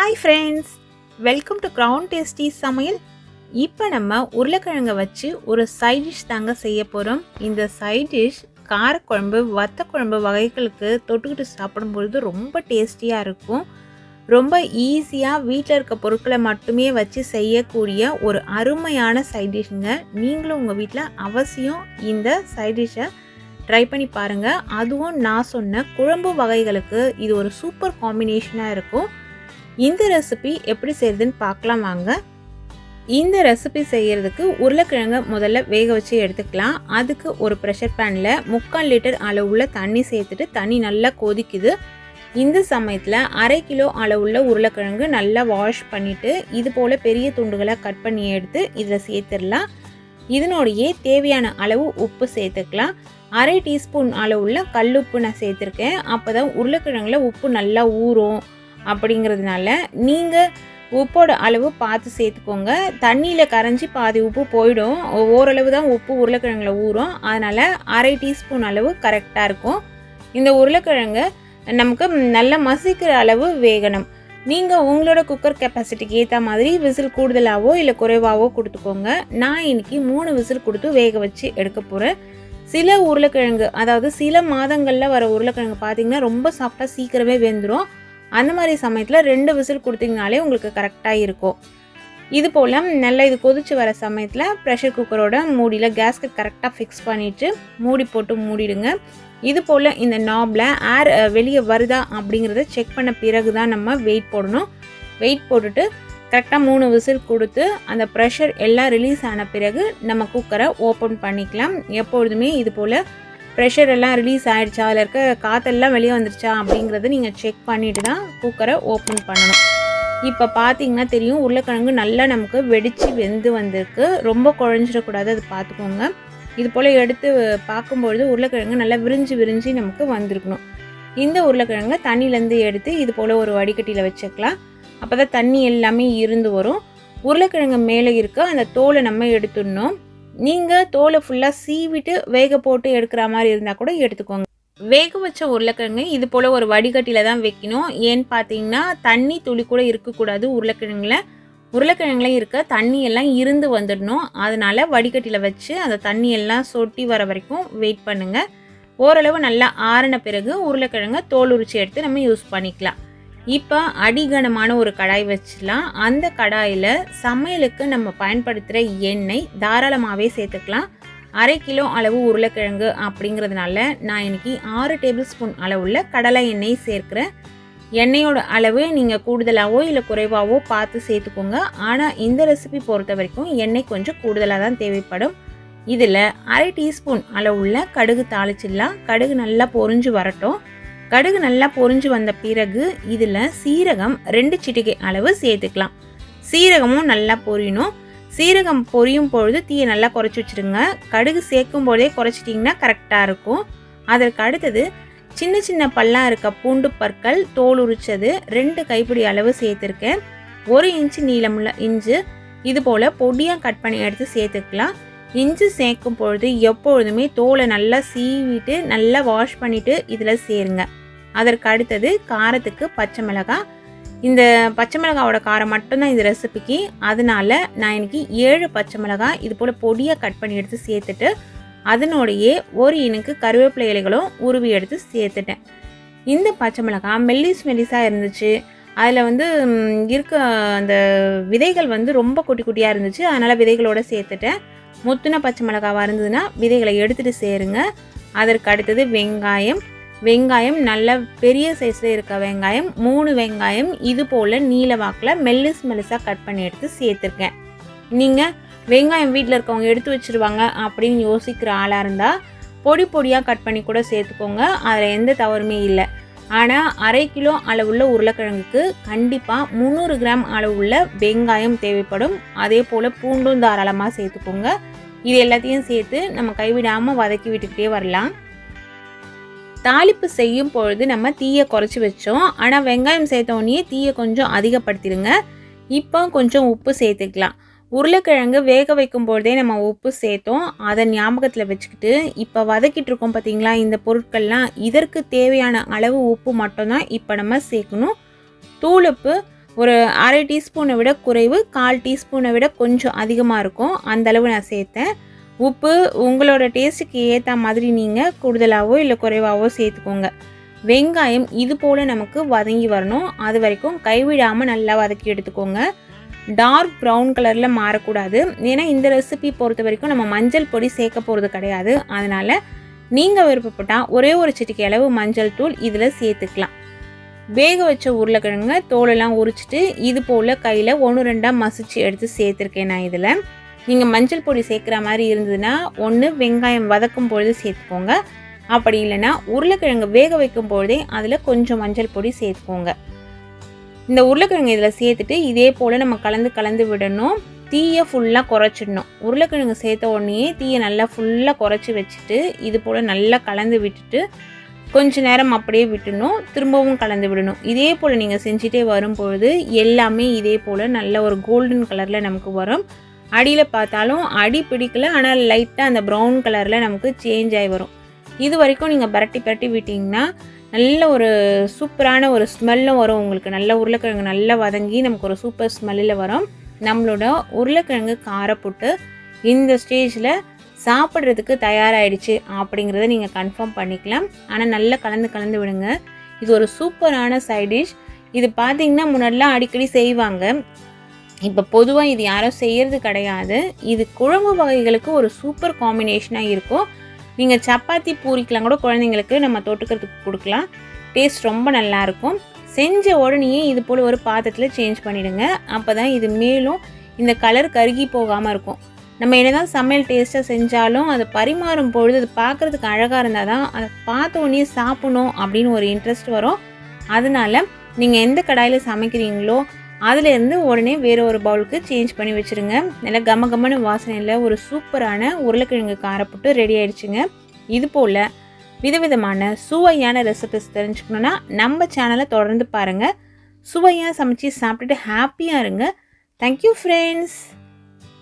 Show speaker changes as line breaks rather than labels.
Hi friends, welcome to Crown Tasty Samayal. இப்போ நம்ம உருளைக்கிழங்க வச்சு ஒரு சைட் டிஷ் தாங்க செய்ய போகிறோம். இந்த சைட் டிஷ் காரக்குழம்பு வத்த குழம்பு வகைகளுக்கு தொட்டுக்கிட்டு சாப்பிடும்பொழுது ரொம்ப டேஸ்டியாக இருக்கும். ரொம்ப ஈஸியாக வீட்டில் இருக்க பொருட்களை மட்டுமே வச்சு செய்யக்கூடிய ஒரு அருமையான சைட் டிஷ்ங்க. நீங்களும் உங்கள் வீட்டில் அவசியம் இந்த சைட் டிஷ்ஷை ட்ரை பண்ணி பாருங்கள். அதுவும் நான் சொன்ன குழம்பு வகைகளுக்கு இது ஒரு சூப்பர் காம்பினேஷனாக இருக்கும். இந்த ரெசிபி எப்படி செய்யறதுன்னு பார்க்கலாம் வாங்க. இந்த ரெசிபி செய்கிறதுக்கு உருளைக்கிழங்க முதல்ல வேக வச்சு எடுத்துக்கலாம். அதுக்கு ஒரு ப்ரெஷர் பேனில் 3/4 லிட்டர் அளவுள்ள தண்ணி சேர்த்துட்டு தண்ணி நல்லா கொதிக்குது. இந்த சமயத்தில் 1/2 கிலோ அளவுள்ள உருளைக்கிழங்கு நல்லா வாஷ் பண்ணிவிட்டு இது போல் பெரிய துண்டுகளை கட் பண்ணி எடுத்து இதில் சேர்த்துடலாம். இதனோடையே தேவையான அளவு உப்பு சேர்த்துக்கலாம். 1/2 டீஸ்பூன் அளவுள்ள கல்லுப்பு நான் சேர்த்துருக்கேன். அப்போ தான் உருளைக்கிழங்குல உப்பு நல்லா ஊறும். அப்படிங்கிறதுனால நீங்கள் உப்போட அளவு பார்த்து சேர்த்துக்கோங்க. தண்ணியில் கரைஞ்சி பாதி உப்பு போயிடும். ஓரளவு தான் உப்பு உருளைக்கிழங்குல ஊறும். அதனால் 1/2 டீஸ்பூன் அளவு கரெக்டாக இருக்கும். இந்த உருளைக்கிழங்கு நமக்கு நல்லா மசிக்கிற அளவு வேகணும். நீங்கள் உங்களோட குக்கர் கெப்பாசிட்டிக்கு ஏற்ற மாதிரி விசில் கூடுதலாகவோ இல்லை குறைவாகவோ கொடுத்துக்கோங்க. நான் இன்றைக்கி 3 விசில் கொடுத்து வேக வச்சு எடுக்க போகிறேன். சில உருளைக்கிழங்கு, அதாவது சில மாதங்களில் வர உருளைக்கிழங்கு பார்த்திங்கன்னா ரொம்ப சாஃப்டாக சீக்கிரமே வெந்துடும். அந்த மாதிரி சமயத்தில் 2 விசில் கொடுத்தீங்கனாலே உங்களுக்கு கரெக்டாக இருக்கும். இது போல் நல்லா இது கொதிச்சு வர சமயத்தில் ப்ரெஷர் குக்கரோட மூடியில் கேஸ்கட் கரெக்டாக ஃபிக்ஸ் பண்ணிவிட்டு மூடி போட்டு மூடிடுங்க. இது போல் இந்த நாபில் ஏர் வெளியே வருதா அப்படிங்கிறத செக் பண்ண பிறகு தான் நம்ம வெயிட் போடணும். வெயிட் போட்டுட்டு கரெக்டாக 3 விசில் கொடுத்து அந்த ப்ரெஷர் எல்லாம் ரிலீஸ் ஆன பிறகு நம்ம குக்கரை ஓப்பன் பண்ணிக்கலாம். எப்பொழுதுமே இது போல் ப்ரெஷர் எல்லாம் ரிலீஸ் ஆகிடுச்சா, அதில் இருக்க காற்றெல்லாம் வெளியே வந்துருச்சா அப்படிங்கிறத நீங்கள் செக் பண்ணிவிட்டு தான் குக்கரை ஓப்பன் பண்ணணும். இப்போ பார்த்தீங்கன்னா தெரியும், உருளைக்கிழங்கு நல்லா நமக்கு வெடித்து வெந்து வந்திருக்கு. ரொம்ப குழஞ்சிடக்கூடாது, அது பார்த்துக்கோங்க. இது போல் எடுத்து பார்க்கும்பொழுது உருளைக்கிழங்கு நல்லா விரிஞ்சு நமக்கு வந்திருக்கணும். இந்த உருளைக்கிழங்கை தண்ணியிலேருந்து எடுத்து இது போல் ஒரு வடிகட்டியில் வச்சுக்கலாம். அப்போ தான் தண்ணி எல்லாமே இருந்து வரும். உருளைக்கிழங்கு மேலே இருக்க அந்த தோலை நம்ம எடுத்துடணும். நீங்கள் தோலை ஃபுல்லாக சீவிட்டு வேக போட்டு எடுக்கிற மாதிரி இருந்தால் கூட எடுத்துக்கோங்க. வேக வச்ச உருளைக்கிழங்கு இது போல் ஒரு வடிகட்டியில் தான் வைக்கணும். ஏன்னு பார்த்தீங்கன்னா தண்ணி துளி கூட இருக்கக்கூடாது. உருளைக்கிழங்குல இருக்க தண்ணி எல்லாம் இருந்து வந்துடணும். அதனால் வடிகட்டியில் வச்சு அந்த தண்ணி எல்லாம் சொட்டி வர வரைக்கும் வெயிட் பண்ணுங்கள். ஓரளவு நல்லா ஆறின பிறகு உருளைக்கிழங்கை தோல் உரிச்சு எடுத்து நம்ம யூஸ் பண்ணிக்கலாம். இப்போ அடிகனமான ஒரு கடாய் வச்சிடலாம். அந்த கடாயில் சமையலுக்கு நம்ம பயன்படுத்துகிற எண்ணெய் தாராளமாகவே சேர்த்துக்கலாம். 1/2 கிலோ அளவு உருளைக்கிழங்கு அப்படிங்கிறதுனால நான் இன்றைக்கி 6 டேபிள் ஸ்பூன் அளவுள்ள கடலை எண்ணெய் சேர்க்குறேன். எண்ணெயோட அளவு நீங்கள் கூடுதலாகவோ இல்லை குறைவாகவோ பார்த்து சேர்த்துக்கோங்க. ஆனால் இந்த ரெசிபி பொறுத்த வரைக்கும் எண்ணெய் கொஞ்சம் கூடுதலாக தான் தேவைப்படும். இதில் 1/2 டீஸ்பூன் அளவுள்ள கடுகு தாளிச்சிடலாம். கடுகு நல்லா பொரிஞ்சு வரட்டும். கடுகு நல்லா பொரிஞ்சு வந்த பிறகு இதில் சீரகம் 2 சிட்டிகை அளவு சேர்த்துக்கலாம். சீரகமும் நல்லா பொரியணும். சீரகம் பொரியும் பொழுது தீயை நல்லா குறைச்சி வச்சுருங்க. கடுகு சேர்க்கும் போதே குறைச்சிட்டிங்கன்னா கரெக்டாக இருக்கும். அதற்கு அடுத்தது சின்ன பல்லாக இருக்க பூண்டு பற்கள் தோல் உரிச்சது 2 கைப்பிடி அளவு சேர்த்துருக்கேன். 1 இன்ச்சு நீளமுள்ள இஞ்சி இது போல் பொடியாக கட் பண்ணி எடுத்து சேர்த்துக்கலாம். இஞ்சி சேர்க்கும் பொழுது எப்பொழுதுமே தோலை நல்லா சீவிட்டு நல்லா வாஷ் பண்ணிவிட்டு இதில் சேருங்க. அதற்கு அடுத்தது காரத்துக்கு பச்சை மிளகாய். இந்த பச்சை மிளகாவோட காரம் மட்டும்தான் இந்த ரெசிபிக்கு. அதனால நான் இன்றைக்கி 7 பச்சை மிளகாய் இது போல் பொடியாக கட் பண்ணி எடுத்து சேர்த்துட்டு அதனோடையே 1 இனுக்கு கருவேப்பிலை இலைகளும் உருவி எடுத்து சேர்த்துட்டேன். இந்த பச்சை மிளகாய் மெல்லிஸாக இருந்துச்சு. அதில் இருக்க அந்த விதைகள் ரொம்ப குட்டியாக இருந்துச்சு. அதனால் விதைகளோடு சேர்த்துட்டேன். முத்துன பச்சை மிளகாவாக இருந்ததுன்னா விதைகளை எடுத்துகிட்டு சேருங்க. அதற்கு அடுத்தது வெங்காயம் நல்ல பெரிய சைஸில் இருக்க வெங்காயம் 3 வெங்காயம் இது போல் நீல வாக்கில் மெல்லிஸாக கட் பண்ணி எடுத்து சேர்த்துருக்கேன். நீங்கள் வெங்காயம் வீட்டில் இருக்கவங்க எடுத்து வச்சுருவாங்க அப்படின்னு யோசிக்கிற ஆளாக இருந்தால் பொடியாக கட் பண்ணி கூட சேர்த்துக்கோங்க. அதில் எந்த தவறுமே இல்லை. ஆனால் 1/2 கிலோ அளவுள்ள உருளைக்கிழங்குக்கு கண்டிப்பாக 300 கிராம் அளவுள்ள வெங்காயம் தேவைப்படும். அதே போல் பூண்டும் தாராளமாக சேர்த்துக்கோங்க. இது எல்லாத்தையும் சேர்த்து நம்ம கைவிடாமல் வதக்கி விட்டுக்கிட்டே வரலாம். தாளிப்பு செய்யும் பொழுது நம்ம தீயை குறைச்சி வச்சோம். ஆனால் வெங்காயம் சேர்த்தோடனே தீயை கொஞ்சம் அதிகப்படுத்திடுங்க. இப்போ கொஞ்சம் உப்பு சேர்த்துக்கலாம். உருளைக்கிழங்கு வேக வைக்கும் பொழுதே நம்ம உப்பு சேர்த்தோம். அதை ஞாபகத்தில் வச்சுக்கிட்டு இப்போ வதக்கிட்டு இருக்கோம் பார்த்தீங்களா, இந்த பொருட்கள்லாம் இதற்கு தேவையான அளவு உப்பு மட்டும்தான் இப்போ நம்ம சேர்க்கணும். தூளுப்பு ஒரு அரை டீஸ்பூனை விட குறைவு, 1/4 டீஸ்பூனை விட கொஞ்சம் அதிகமாக இருக்கும். அந்த அளவு நான் சேர்த்தேன். உப்பு உங்களோட டேஸ்ட்டுக்கு ஏற்ற மாதிரி நீங்கள் கூடுதலாகவோ இல்லை குறைவாகவோ சேர்த்துக்கோங்க. வெங்காயம் இது போல் நமக்கு வதங்கி வரணும். அது வரைக்கும் கைவிடாமல் நல்லா வதக்கி எடுத்துக்கோங்க. டார்க் ப்ரௌன் கலரில் மாறக்கூடாது. ஏன்னா இந்த ரெசிபி பொறுத்த வரைக்கும் நம்ம மஞ்சள் பொடி சேர்க்க போகிறது கிடையாது. அதனால் நீங்கள் விருப்பப்பட்டால் ஒரே ஒரு சிட்டிகை அளவு மஞ்சள் தூள் இதில் சேர்த்துக்கலாம். வேக வச்ச உருளைக்கிழங்க தோலெல்லாம் உரிச்சிட்டு இது போல் கையில் 1-2 மசிச்சு எடுத்து சேர்த்துருக்கேன் நான். இதில் நீங்கள் மஞ்சள் பொடி சேர்க்குற மாதிரி இருந்ததுன்னா ஒன்று வெங்காயம் வதக்கும் பொழுது சேர்த்துக்கோங்க. அப்படி இல்லைன்னா உருளைக்கிழங்கு வேக வைக்கும் பொழுதே அதில் கொஞ்சம் மஞ்சள் பொடி சேர்த்துக்கோங்க. இந்த உருளைக்கிழங்கு இதில் சேர்த்துட்டு இதே போல் நம்ம கலந்து விடணும். தீயை ஃபுல்லாக குறைச்சிடணும். உருளைக்கிழங்கு சேர்த்த உடனே தீயை நல்லா ஃபுல்லாக குறைச்சி வச்சுட்டு இது போல் நல்லா கலந்து விட்டுட்டு கொஞ்ச நேரம் அப்படியே விட்டுணும். திரும்பவும் கலந்து விடணும். இதே போல் நீங்கள் செஞ்சுட்டே வரும்பொழுது எல்லாமே இதே போல் நல்ல ஒரு கோல்டன் கலரில் நமக்கு வரும். அடியில் பார்த்தாலும் அடி பிடிக்கல, ஆனால் லைட்டாக அந்த ப்ரௌன் கலரில் நமக்கு சேஞ்ச் ஆகி வரும். இது வரைக்கும் நீங்கள் பரட்டி விட்டிங்கன்னா நல்ல ஒரு சூப்பரான ஒரு ஸ்மெல்லும் வரும். உங்களுக்கு நல்ல உருளைக்கிழங்கு நல்லா வதங்கி நமக்கு ஒரு சூப்பர் ஸ்மெல்லில் வரும். நம்மளோட உருளைக்கிழங்கு காரப்புட்டு இந்த ஸ்டேஜில் சாப்பிட்றதுக்கு தயாராகிடுச்சு அப்படிங்கிறத நீங்கள் கன்ஃபார்ம் பண்ணிக்கலாம். ஆனால் நல்லா கலந்து விடுங்க. இது ஒரு சூப்பரான சைட் டிஷ். இது பார்த்திங்கன்னா முன்னாடிலாம் அடிக்கடி செய்வாங்க. இப்போ பொதுவாக இது யாரும் செய்கிறது கிடையாது. இது குழம்பு வகைகளுக்கு ஒரு சூப்பர் காம்பினேஷனாக இருக்கும். நீங்கள் சப்பாத்தி பூரிக்கெலாம் கூட குழந்தைங்களுக்கு நம்ம தொட்டுக்கிறதுக்கு கொடுக்கலாம். டேஸ்ட் ரொம்ப நல்லாயிருக்கும். செஞ்ச உடனேயே இது போல் ஒரு பாத்திரத்தில் சேஞ்ச் பண்ணிவிடுங்க. அப்போ தான் இது மேலும் இந்த கலர் கருகி போகாமல் இருக்கும். நம்ம என்ன தான் சமையல் டேஸ்ட்டாக செஞ்சாலும் அதை பரிமாறும் பொழுது அது பார்க்குறதுக்கு அழகாக இருந்தால் தான் அதை பார்த்த உடனே சாப்பிடணும் அப்படின்னு ஒரு இன்ட்ரெஸ்ட் வரும். அதனால் நீங்கள் எந்த கடாயில் சமைக்கிறீங்களோ அதிலேருந்து உடனே வேறு ஒரு பவுலுக்கு சேஞ்ச் பண்ணி வச்சுருங்க. நல்லா கமகமன்னு வாசனையில் ஒரு சூப்பரான உருளைக்கிழங்கு காரப்புட்டு ரெடி ஆகிடுச்சுங்க. இது போல் விதவிதமான சுவையான ரெசிபிஸ் தெரிஞ்சுக்கணுன்னா நம்ம சேனலை தொடர்ந்து பாருங்கள். சுவையாக சமைச்சு சாப்பிட்டுட்டு ஹாப்பியாக இருங்க. Thank you friends.